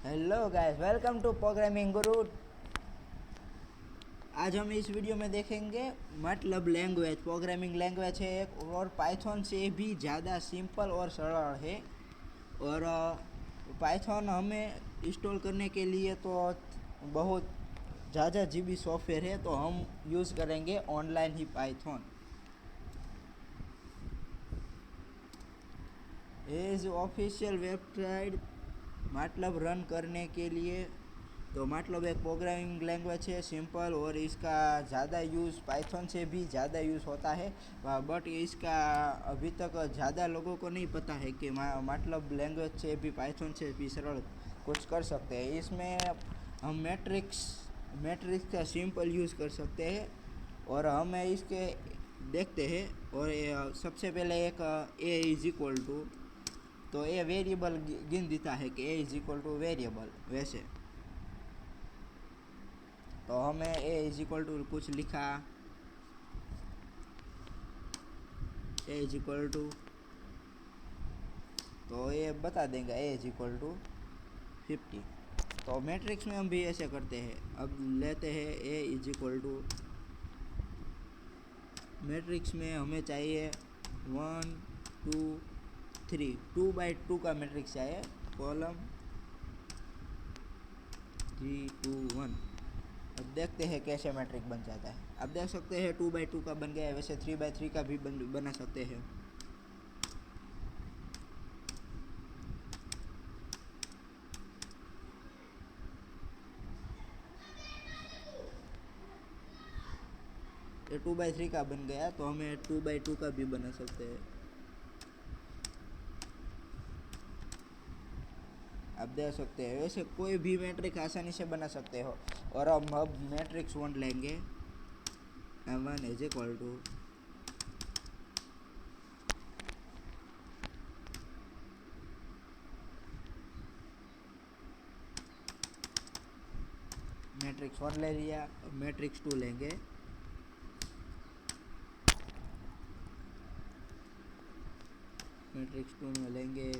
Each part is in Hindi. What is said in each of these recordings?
Hello guys, welcome to programming guru. आज हम इस वीडियो में देखेंगे मतलब लैंग्वेज। प्रोग्रामिंग लैंग्वेज है एक और पाइथन से भी ज़्यादा सिंपल और सरल है। और पाइथन हमें इंस्टॉल करने के लिए तो बहुत ज़्यादा जीबी सॉफ्टवेयर है, तो हम यूज़ करेंगे ऑनलाइन ही पाइथन। एज ऑफिशियल वेबसाइट मतलब रन करने के लिए, तो मतलब एक प्रोग्रामिंग लैंग्वेज है सिंपल, और इसका ज़्यादा यूज़ पाइथन से भी ज़्यादा यूज़ होता है। बट इसका अभी तक ज़्यादा लोगों को नहीं पता है कि मतलब लैंग्वेज से भी पाइथन से भी सरल कुछ कर सकते हैं। इसमें हम मैट्रिक्स का सिंपल यूज़ कर सकते हैं, और हम इसके देखते हैं। और सबसे पहले एक ए इज इक्वल टू, तो ए वेरिएबल गिन देता है कि ए इज इक्वल टू वेरिएबल। वैसे तो हमें ए इज इक्वल टू कुछ लिखा, ए इज इक्वल टू, तो ये बता देंगे ए इज इक्वल टू 50। तो मैट्रिक्स में हम भी ऐसे करते हैं। अब लेते हैं ए इज इक्वल टू, मैट्रिक्स में हमें चाहिए 1 2 3, 2x2 का मैट्रिक्स चाहिए, कॉलम 3 2 1। अब देखते हैं कैसे मैट्रिक बन जाता है। अब देख सकते हैं 2x2 का बन गया है, वैसे 3x3 का भी बना सकते हैं। ये 2x3 का बन गया, तो हमें 2x2 का भी बना सकते हैं। आप देख सकते हैं वैसे कोई भी मैट्रिक्स आसानी से बना सकते हो। और हम अब मैट्रिक्स 1 लेंगे, m1 is equal to, matrix 1 ले लिया। मैट्रिक्स 2 लेंगे, मैट्रिक्स 2 में लेंगे।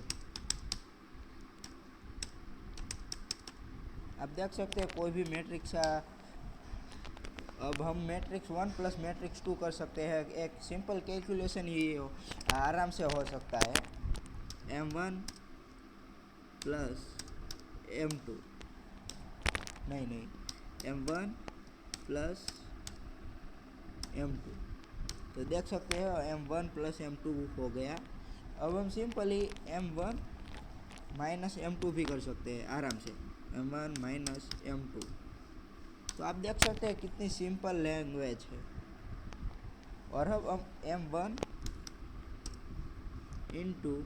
आप देख सकते हैं कोई भी मैट्रिक्स। अब हम मैट्रिक्स 1 प्लस मैट्रिक्स 2 कर सकते हैं। एक सिंपल कैलकुलेशन ही आराम से हो सकता है। m1 प्लस m2, नहीं, m1 प्लस m2, तो देख सकते हो m1 प्लस m2 हो गया। अब हम सिंपली m1 माइनस m2 भी कर सकते हैं आराम से, m1 माइनस m2। तो आप देख सकते हैं कितनी सिंपल लैंग्वेज है। और अब हम m1 इंटू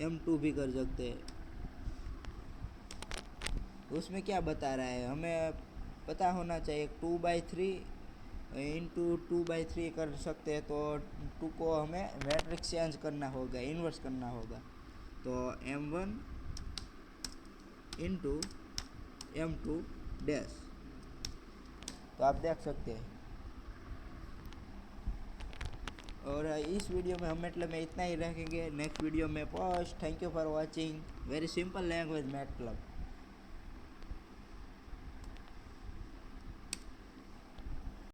m2 भी कर सकते हैं। उसमें क्या बता रहा है हमें पता होना चाहिए। 2/3 इंटू 2/3 कर सकते हैं, तो 2 को हमें मैट्रिक्स चेंज करना होगा, इन्वर्स करना होगा। तो m1 इंटू m2 डैश। तो आप देख सकते हैं। और इस वीडियो में हम मतलब में इतना ही रखेंगे। नेक्स्ट वीडियो में post. Thank you for watching. Very simple language मैटलब।